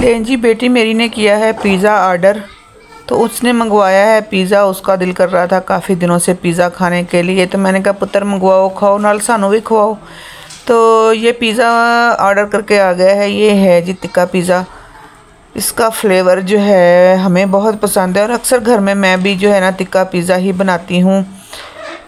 लें जी, बेटी मेरी ने किया है पिज़्ज़ा ऑर्डर। तो उसने मंगवाया है पिज़्ज़ा। उसका दिल कर रहा था काफ़ी दिनों से पिज़्ज़ा खाने के लिए। तो मैंने कहा पुत्र मंगवाओ, खाओ, नाल सानू भी खवाओ। तो ये पिज़्ज़ा ऑर्डर करके आ गया है। ये है जी तिक्का पिज़्ज़ा। इसका फ्लेवर जो है हमें बहुत पसंद है और अक्सर घर में मैं भी जो है ना तिक्का पिज़्ज़ा ही बनाती हूँ।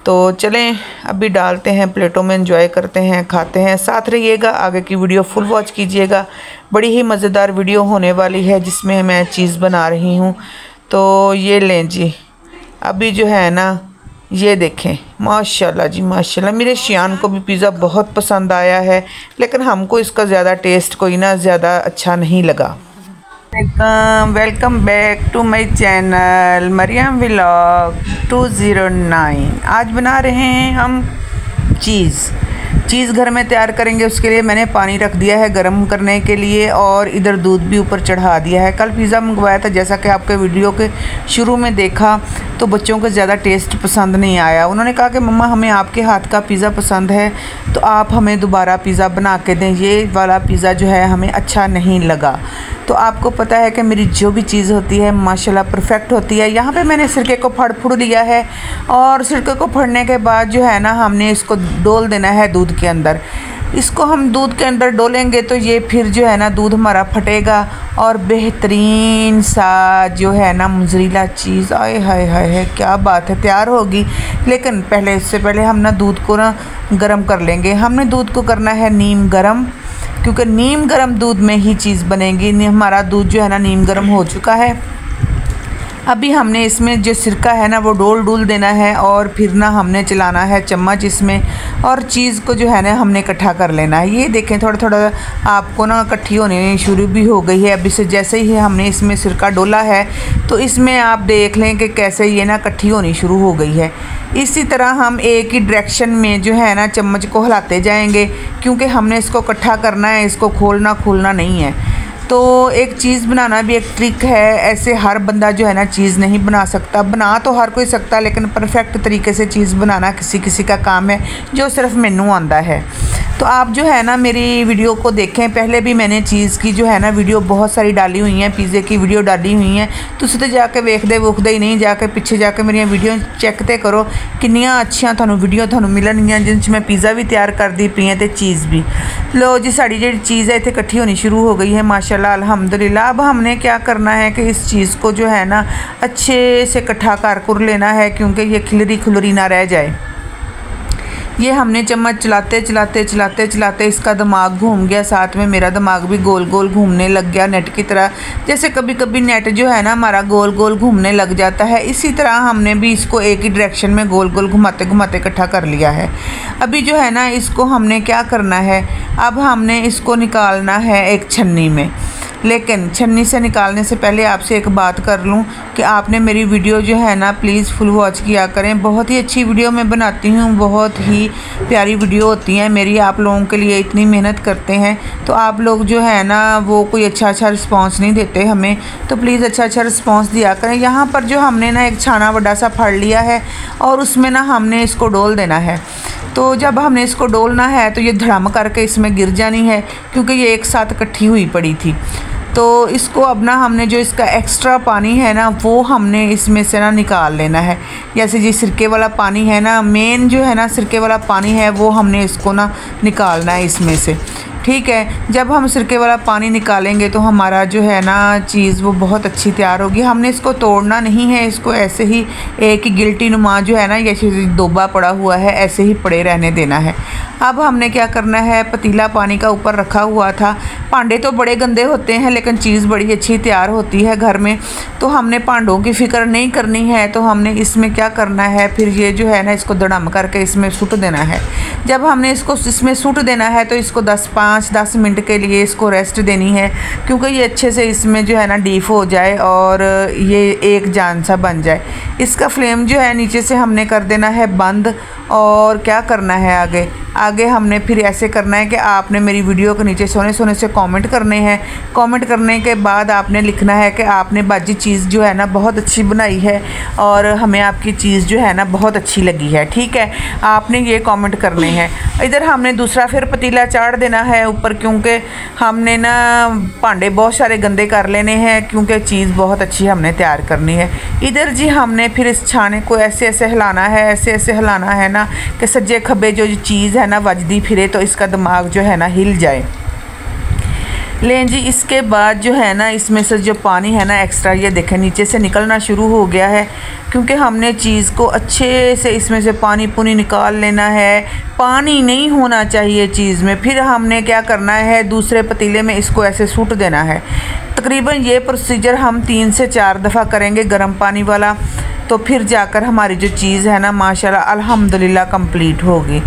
तो चलें अभी डालते हैं प्लेटों में, एंजॉय करते हैं, खाते हैं। साथ रहिएगा, आगे की वीडियो फुल वॉच कीजिएगा। बड़ी ही मज़ेदार वीडियो होने वाली है जिसमें मैं चीज़ बना रही हूँ। तो ये लें जी, अभी जो है ना ये देखें, माशाल्लाह जी माशाल्लाह। मेरे शियान को भी पिज़्ज़ा बहुत पसंद आया है, लेकिन हमको इसका ज़्यादा टेस्ट कोई ना ज़्यादा अच्छा नहीं लगा। Welcome back to my channel Mariyam vlog 209। आज बना रहे हैं हम चीज़ घर में तैयार करेंगे। उसके लिए मैंने पानी रख दिया है गर्म करने के लिए और इधर दूध भी ऊपर चढ़ा दिया है। कल पिज़्ज़ा मंगवाया था, जैसा कि आपके वीडियो के शुरू में देखा, तो बच्चों को ज़्यादा टेस्ट पसंद नहीं आया। उन्होंने कहा कि मम्मा हमें आपके हाथ का पिज़्ज़ा पसंद है, तो आप हमें दोबारा पिज़्ज़ा बना के दें। ये वाला पिज़्ज़ा जो है हमें अच्छा नहीं लगा। तो आपको पता है कि मेरी जो भी चीज़ होती है माशाल्लाह परफेक्ट होती है। यहाँ पे मैंने सिरके को फड़ लिया है और सिरके को फड़ने के बाद जो है ना हमने इसको डोल देना है दूध के अंदर। इसको हम दूध के अंदर डोलेंगे तो ये फिर जो है ना दूध हमारा फटेगा और बेहतरीन सा जो है ना मुजरीला चीज़, आए हाय हाय है क्या बात है, तैयार होगी। लेकिन इससे पहले हम ना दूध को ना गर्म कर लेंगे। हमने दूध को करना है नीम गर्म, क्योंकि नीम गर्म दूध में ही चीज़ बनेगी। हमारा दूध जो है ना नीम गर्म हो चुका है। अभी हमने इसमें जो सिरका है ना वो डोल देना है और फिर ना हमने चलाना है चम्मच इसमें और चीज़ को जो है ना हमने इकट्ठा कर लेना है। ये देखें थोड़ा थोड़ा आपको ना इकट्ठी होने शुरू भी हो गई है। अभी से जैसे ही हमने इसमें सिरका डोला है तो इसमें आप देख लें कि कैसे ये ना इकट्ठी होनी शुरू हो गई है। इसी तरह हम एक ही डायरेक्शन में जो है ना चम्मच को हिलाते जाएंगे, क्योंकि हमने इसको इकट्ठा करना है, इसको खोलना नहीं है। तो एक चीज़ बनाना भी एक ट्रिक है। ऐसे हर बंदा जो है ना चीज़ नहीं बना सकता। बना तो हर कोई सकता, लेकिन परफेक्ट तरीके से चीज़ बनाना किसी का काम है जो सिर्फ मैनू आंदा है। तो आप जो है ना मेरी वीडियो को देखें। पहले भी मैंने चीज़ की जो है ना वीडियो बहुत सारी डाली हुई हैं, पिज़्ज़े की वीडियो डाली हुई हैं। तुसीं तो जाके वेखदे ही नहीं, जाके पीछे जाके मेरी वीडियो चेक तो करो किन्नियां अच्छियां थानू वीडियो थानू मिलणगियां जिन च मैं पिज़्ज़ा भी तैयार करदी पई हां ते चीज़ भी। लो जी, साड़ी जी चीज़ है इत्थे इकट्ठी होनी शुरू हो गई है माशाल्लाह अल्हम्दुलिल्लाह। अब हमने क्या करना है कि इस चीज़ को जो है ना अच्छे से इकट्ठा कर लेना है, क्योंकि ये खिलरी ना रह जाए। ये हमने चम्मच चलाते इसका दिमाग घूम गया, साथ में मेरा दिमाग भी गोल गोल घूमने लग गया नेट की तरह। जैसे कभी कभी नेट जो है ना हमारा गोल गोल घूमने लग जाता है, इसी तरह हमने भी इसको एक ही डायरेक्शन में गोल गोल घुमाते इकट्ठा कर लिया है। अभी जो है ना इसको हमने क्या करना है, अब हमने इसको निकालना है एक छन्नी में। लेकिन छन्नी से निकालने से पहले आपसे एक बात कर लूँ कि आपने मेरी वीडियो जो है ना प्लीज़ फुल वॉच किया करें। बहुत ही अच्छी वीडियो मैं बनाती हूँ, बहुत ही प्यारी वीडियो होती हैं मेरी। आप लोगों के लिए इतनी मेहनत करते हैं, तो आप लोग जो है ना वो कोई अच्छा रिस्पांस नहीं देते हमें। तो प्लीज़ अच्छा रिस्पांस दिया करें। यहाँ पर जो हमने ना एक छाना बड़ा सा फाड़ लिया है और उसमें ना हमने इसको डोल देना है। तो जब हमने इसको डोलना है तो ये धड़म करके इसमें गिर जानी है, क्योंकि ये एक साथ इकट्ठी हुई पड़ी थी। तो इसको अब ना हमने जो इसका एक्स्ट्रा पानी है ना वो हमने इसमें से ना निकाल लेना है। जैसे जी सिरके वाला पानी है ना, मेन जो है ना सिरके वाला पानी है वो हमने इसको ना निकालना है इसमें से। ठीक है, जब हम सिरके वाला पानी निकालेंगे तो हमारा जो है ना चीज़ वो बहुत अच्छी तैयार होगी। हमने इसको तोड़ना नहीं है, इसको ऐसे ही एक गिल्टी नुमा जो है ना ये दोबा पड़ा हुआ है ऐसे ही पड़े रहने देना है। अब हमने क्या करना है, पतीला पानी का ऊपर रखा हुआ था। भांडे तो बड़े गंदे होते हैं लेकिन चीज़ बड़ी अच्छी तैयार होती है घर में, तो हमने भांडों की फ़िक्र नहीं करनी है। तो हमने इसमें क्या करना है, फिर ये जो है ना इसको धड़म करके इसमें सुट देना है। जब हमने इसको इसमें सुट देना है तो इसको 5-10 मिनट के लिए इसको रेस्ट देनी है, क्योंकि ये अच्छे से इसमें जो है ना डीप हो जाए और ये एक जान सा बन जाए। इसका फ्लेम जो है नीचे से हमने कर देना है बंद। और क्या करना है आगे हमने फिर ऐसे करना है कि आपने मेरी वीडियो के नीचे सोने से कमेंट करने हैं। कमेंट करने के बाद आपने लिखना है कि आपने बाजी चीज़ जो है ना बहुत अच्छी बनाई है और हमें आपकी चीज़ जो है ना बहुत अच्छी लगी है। ठीक है, आपने ये कमेंट करने हैं। इधर हमने दूसरा फिर पतीला चाढ़ देना है है ऊपर, क्योंकि हमने ना भांडे बहुत सारे गंदे कर लेने हैं, क्योंकि चीज़ बहुत अच्छी हमने तैयार करनी है। इधर जी हमने फिर इस छाने को ऐसे ऐसे हिलाना है, ऐसे ऐसे हिलाना है ना कि सज्जे खब्बे जो चीज़ है ना वजदी फिरे, तो इसका दिमाग जो है ना हिल जाए। लें जी, इसके बाद जो है ना इसमें से जो पानी है ना एक्स्ट्रा, ये देखें नीचे से निकलना शुरू हो गया है, क्योंकि हमने चीज़ को अच्छे से इसमें से पानी पुनी निकाल लेना है। पानी नहीं होना चाहिए चीज़ में। फिर हमने क्या करना है, दूसरे पतीले में इसको ऐसे सूट देना है। तकरीबन ये प्रोसीजर हम 3 से 4 दफ़ा करेंगे गर्म पानी वाला, तो फिर जाकर हमारी जो चीज़ है ना माशाल्लाह अल्हम्दुलिल्लाह कंप्लीट होगी।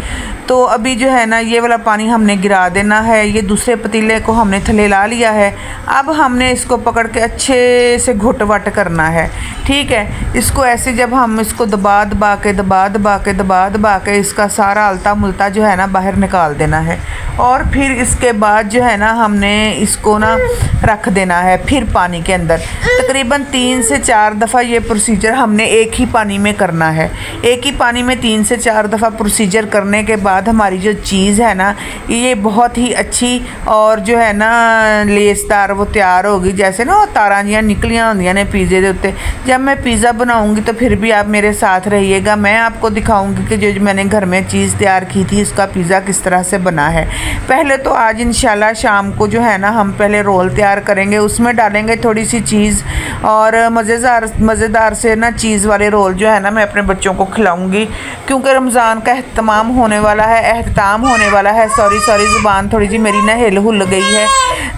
तो अभी जो है ना ये वाला पानी हमने गिरा देना है। ये दूसरे पतीले को हमने थले ला लिया है। अब हमने इसको पकड़ के अच्छे से घुट वट करना है, ठीक है। इसको ऐसे जब हम इसको दबा दबा के इसका सारा अलता मुलता जो है ना बाहर निकाल देना है। और फिर इसके बाद जो है ना हमने इसको ना रख देना है फिर पानी के अंदर। तकरीबन 3 से 4 दफ़ा ये प्रोसीजर हमने एक ही पानी में करना है। एक ही पानी में 3 से 4 दफ़ा प्रोसीजर करने के बाद हमारी जो चीज़ है ना ये बहुत ही अच्छी और जो है ना लेसदार वो तैयार होगी। जैसे ना वो तारां जियां निकलियां होंदियां ने पिज़्ज़े के उत्ते। जब मैं पिज़्ज़ा बनाऊंगी तो फिर भी आप मेरे साथ रहिएगा। मैं आपको दिखाऊंगी कि जो मैंने घर में चीज़ तैयार की थी उसका पिज़्ज़ा किस तरह से बना है। पहले तो आज इंशाल्लाह शाम को जो है ना हम पहले रोल तैयार करेंगे, उसमें डालेंगे थोड़ी सी चीज़ और मज़ेदार से ना चीज़ वाले रोल जो है ना मैं अपने बच्चों को खिलाऊंगी, क्योंकि रमज़ान का एहतमाम होने वाला है, एहतमाम होने वाला है। सॉरी ज़ुबान थोड़ी जी मेरी ना हिल हुल गई है।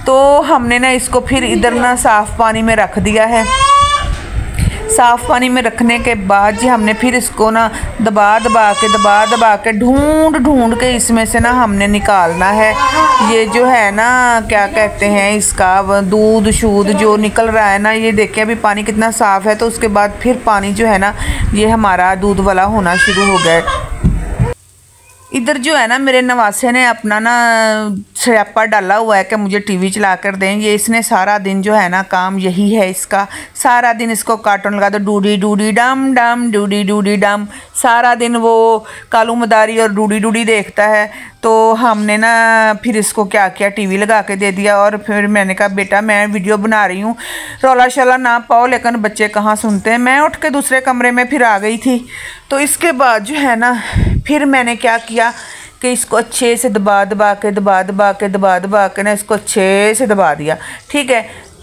तो हमने ना इसको फिर इधर ना साफ़ पानी में रख दिया है। साफ़ पानी में रखने के बाद जी हमने फिर इसको ना दबा के ढूंढ के इसमें से ना हमने निकालना है। ये जो है ना क्या कहते हैं इसका दूध शूद जो निकल रहा है ना, ये देखिए अभी पानी कितना साफ़ है। तो उसके बाद फिर पानी जो है ना ये हमारा दूध वाला होना शुरू हो गया है। इधर जो है ना मेरे नवासे ने अपना ना स्यापा डाला हुआ है कि मुझे टीवी चला कर दें। ये इसने सारा दिन जो है ना काम यही है इसका। सारा दिन इसको कार्टून लगा दो, डूडी डूडी डम डम डूडी डूडी डम। सारा दिन वो कालू मदारी और डूडी डूडी देखता है। तो हमने ना फिर इसको क्या किया, टीवी लगा के दे दिया। और फिर मैंने कहा बेटा मैं वीडियो बना रही हूँ, रौला शौला ना पाओ। लेकिन बच्चे कहाँ सुनते हैं। मैं उठ के दूसरे कमरे में फिर आ गई थी। तो इसके बाद जो है ना फिर मैंने क्या किया कि इसको अच्छे से दबा के ना इसको अच्छे से दबा दिया, ठीक है।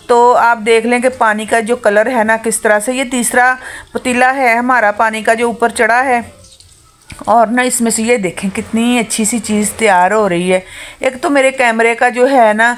तो आप देख लें कि पानी का जो कलर है ना किस तरह से, ये तीसरा पतीला है हमारा पानी का जो ऊपर चढ़ा है। और ना इसमें से ये देखें कितनी अच्छी सी चीज़ तैयार हो रही है। एक तो मेरे कैमरे का जो है ना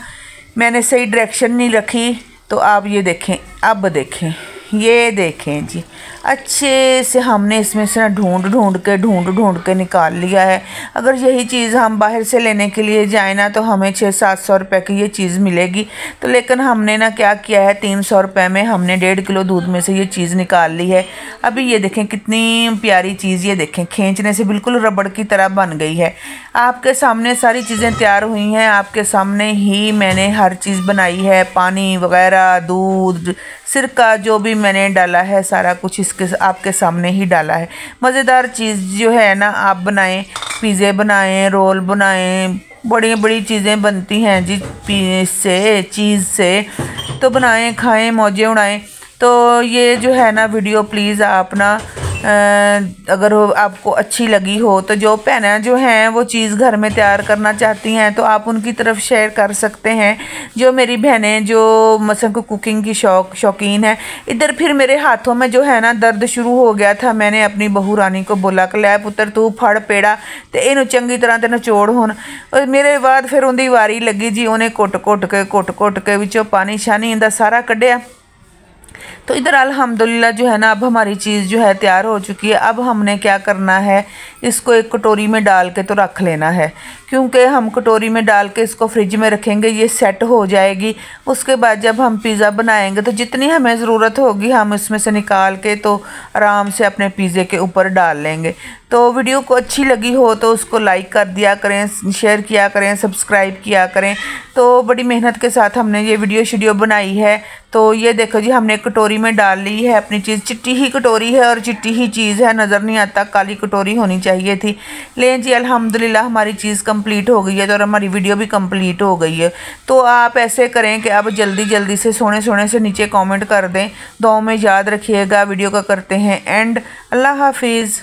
मैंने सही डायरेक्शन नहीं रखी। तो आप ये देखें, अब देखें, ये देखें जी अच्छे से हमने इसमें से ना ढूंढ के निकाल लिया है। अगर यही चीज़ हम बाहर से लेने के लिए जाए ना तो हमें 600-700 रुपये की ये चीज़ मिलेगी। तो लेकिन हमने ना क्या किया है, 300 रुपये में हमने 1.5 किलो दूध में से ये चीज़ निकाल ली है। अभी ये देखें कितनी प्यारी चीज़, ये देखें खींचने से बिल्कुल रबड़ की तरह बन गई है। आपके सामने सारी चीज़ें तैयार हुई हैं, आपके सामने ही मैंने हर चीज़ बनाई है। पानी वगैरह, दूध, सिरका जो भी मैंने डाला है सारा कुछ इसके आपके सामने ही डाला है। मज़ेदार चीज़ जो है ना आप बनाएं, पिज़्ज़े बनाएं, रोल बनाएं, बड़ी चीज़ें बनती हैं जी इससे, चीज़ से। तो बनाएं, खाएं, मौजें उड़ाएं। तो ये जो है ना वीडियो प्लीज़ आप ना अगर आपको अच्छी लगी हो तो जो बहनें जो हैं वो चीज़ घर में तैयार करना चाहती हैं तो आप उनकी तरफ शेयर कर सकते हैं। जो मेरी बहनें जो मसलन को कुकिंग की शौकीन है। इधर फिर मेरे हाथों में जो है ना दर्द शुरू हो गया था। मैंने अपनी बहू रानी को बोला कि लै पुत्र तू फड़ पेड़ा तो इनू चंगी तरह ते निचोड़ होन। और मेरे बाद फिर उनकी वारी लगी जी, उन्हें घुट के विचों पानी शानी इंदा सारा कढ़िया। तो इधर अल्हम्दुलिल्लाह जो है ना अब हमारी चीज़ जो है तैयार हो चुकी है। अब हमने क्या करना है, इसको एक कटोरी में डाल के तो रख लेना है, क्योंकि हम कटोरी में डाल के इसको फ्रिज में रखेंगे, ये सेट हो जाएगी। उसके बाद जब हम पिज़्ज़ा बनाएंगे तो जितनी हमें ज़रूरत होगी हम इसमें से निकाल के तो आराम से अपने पिज़्ज़े के ऊपर डाल लेंगे। तो वीडियो को अच्छी लगी हो तो उसको लाइक कर दिया करें, शेयर किया करें, सब्सक्राइब किया करें। तो बड़ी मेहनत के साथ हमने ये वीडियो बनाई है। तो ये देखो जी हमने कटोरी में डाल ली है अपनी चीज़। चिट्टी ही कटोरी है और चिट्टी ही चीज़ है, नज़र नहीं आता, काली कटोरी होनी चाहिए। चाहिए थी। लेकिन जी अल्हम्दुलिल्लाह हमारी चीज़ कंप्लीट हो गई है और हमारी वीडियो भी कंप्लीट हो गई है। तो आप ऐसे करें कि अब जल्दी जल्दी से सोने सोने से नीचे कमेंट कर दें। दुआओं में याद रखिएगा। वीडियो का करते हैं एंड। अल्लाह हाफिज़।